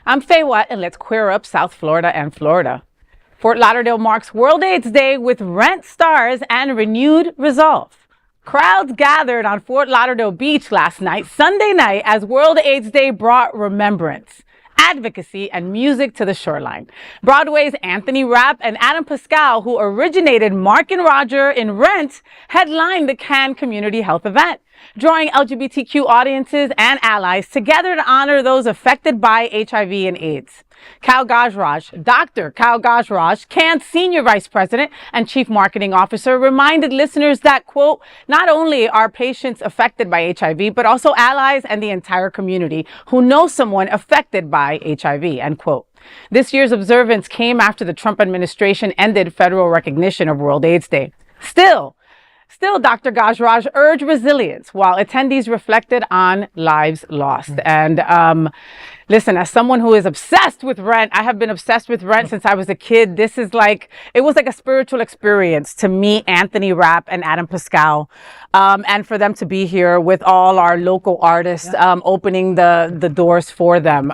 I'm Faye Watt, and let's queer up South Florida and Florida. Fort Lauderdale marks World AIDS Day with rent stars and renewed resolve. Crowds gathered on Fort Lauderdale Beach last night, Sunday night, as World AIDS Day brought remembrance, advocacy, and music to the shoreline. Broadway's Rapp and Pascal, who originated Mark and Roger in Rent, headlined the Cannes community health event, drawing LGBTQ audiences and allies together to honor those affected by HIV and AIDS. Kal Gajraj, Dr. Kal Gajraj, Cannes Senior Vice President and Chief Marketing Officer, reminded listeners that, quote, not only are patients affected by HIV, but also allies and the entire community who know someone affected by HIV, end quote. This year's observance came after the Trump administration ended federal recognition of World AIDS Day. Still, Dr. Gajraj urged resilience while attendees reflected on lives lost. And listen, as someone who is obsessed with Rent, I have been obsessed with Rent since I was a kid. It was like a spiritual experience to meet Rapp and Pascal, and for them to be here with all our local artists, opening the doors for them.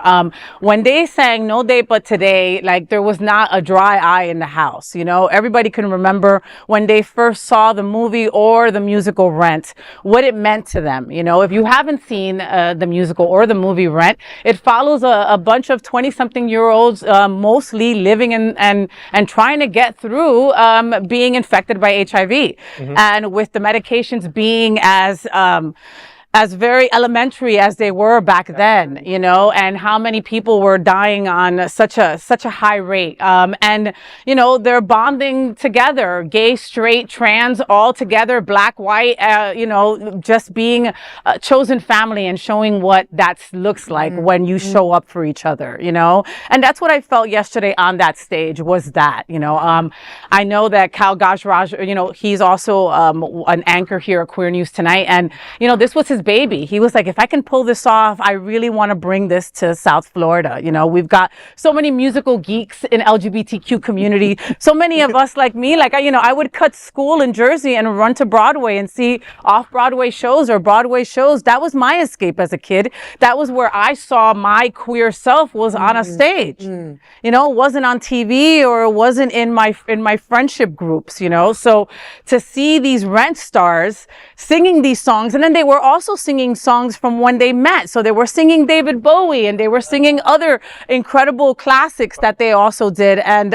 When they sang No Day But Today, like there was not a dry eye in the house. You know, everybody can remember when they first saw the movie or the musical Rent, what it meant to them. You know, if you haven't seen the musical or the movie Rent, it follows a bunch of 20-something-year-olds, mostly living and trying to get through being infected by HIV, and with the medications being as very elementary as they were back then, you know, and how many people were dying on such a high rate. And, you know, they're bonding together, gay, straight, trans, all together, black, white, you know, just being a chosen family and showing what that looks like when you show up for each other, you know. And that's what I felt yesterday on that stage was that, you know. I know that Kal Gajraj, you know, he's also an anchor here at Queer News Tonight. And, you know, this was his baby. He was like, if I can pull this off, I really want to bring this to South Florida. You know, we've got so many musical geeks in LGBTQ community. So many of us like me, like, you know, I would cut school in Jersey and run to Broadway and see off-Broadway shows or Broadway shows. That was my escape as a kid. That was where I saw my queer self was on a stage. You know, it wasn't on TV or it wasn't in my friendship groups, you know. So to see these Rent stars singing these songs, and then they were also singing songs from when they met. So they were singing David Bowie and they were singing other incredible classics that they also did. And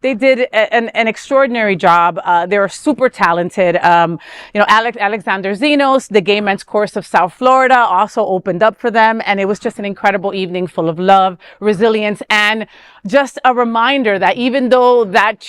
they did an extraordinary job. They were super talented. You know, Alexander Zenos, the Gay Men's Chorus of South Florida, also opened up for them. And it was just an incredible evening full of love, resilience, and just a reminder that even though that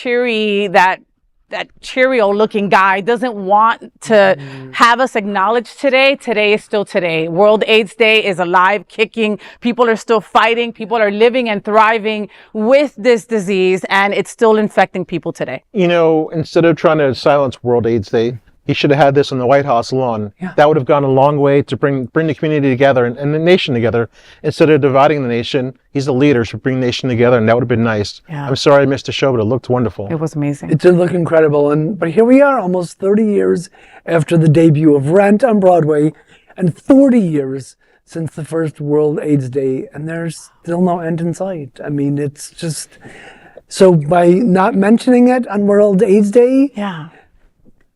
Cheerio-looking guy doesn't want to have us acknowledge today is still today. World AIDS Day is alive, kicking. People are still fighting. People are living and thriving with this disease, and it's still infecting people today. You know, instead of trying to silence World AIDS Day, he should have had this on the White House lawn. Yeah. That would have gone a long way to bring the community together and the nation together. Instead of dividing the nation, he's the leader to bring the nation together, and that would have been nice. Yeah. I'm sorry I missed the show, but it looked wonderful. It was amazing. It did look incredible. But here we are, almost 30 years after the debut of Rent on Broadway, and 40 years since the first World AIDS Day, and there's still no end in sight. I mean, it's just... So by not mentioning it on World AIDS Day... Yeah.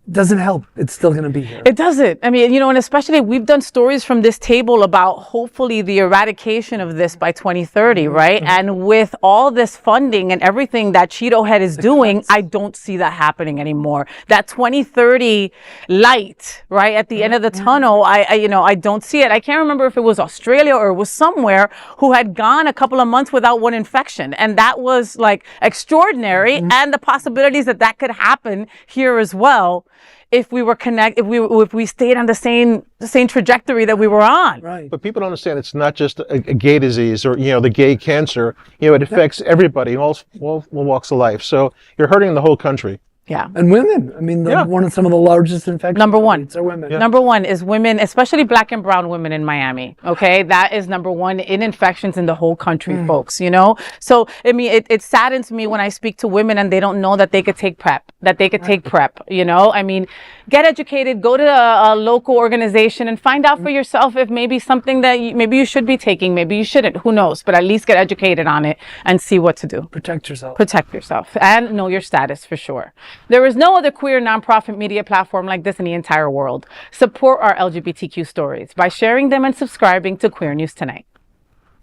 Doesn't help. It's still going to be here. It doesn't. I mean, you know, and especially we've done stories from this table about hopefully the eradication of this by 2030, right? And with all this funding and everything that Cheeto Head is doing, I don't see that happening anymore. That 2030 light, right, at the end of the tunnel, I don't see it. I can't remember if it was Australia or it was somewhere who had gone a couple of months without one infection. And that was like extraordinary. And the possibilities that could happen here as well. If we were if we stayed on the same trajectory that we were on. Right. But people don't understand it's not just a gay disease or, you know, the gay cancer. You know, it affects everybody in all walks of life. So you're hurting the whole country. Yeah. And women. I mean, one of some of the largest infections. Number one. Rates are women. Yeah. Number one is women, especially black and brown women in Miami. Okay. That is number one in infections in the whole country, folks, you know? So, I mean, it saddens me when I speak to women and they don't know that they could take PrEP, you know? I mean, get educated, go to a local organization and find out for yourself if maybe something that maybe you should be taking, maybe you shouldn't, who knows? But at least get educated on it and see what to do. Protect yourself. Protect yourself and know your status for sure. There is no other queer nonprofit media platform like this in the entire world. Support our LGBTQ stories by sharing them and subscribing to Queer News Tonight.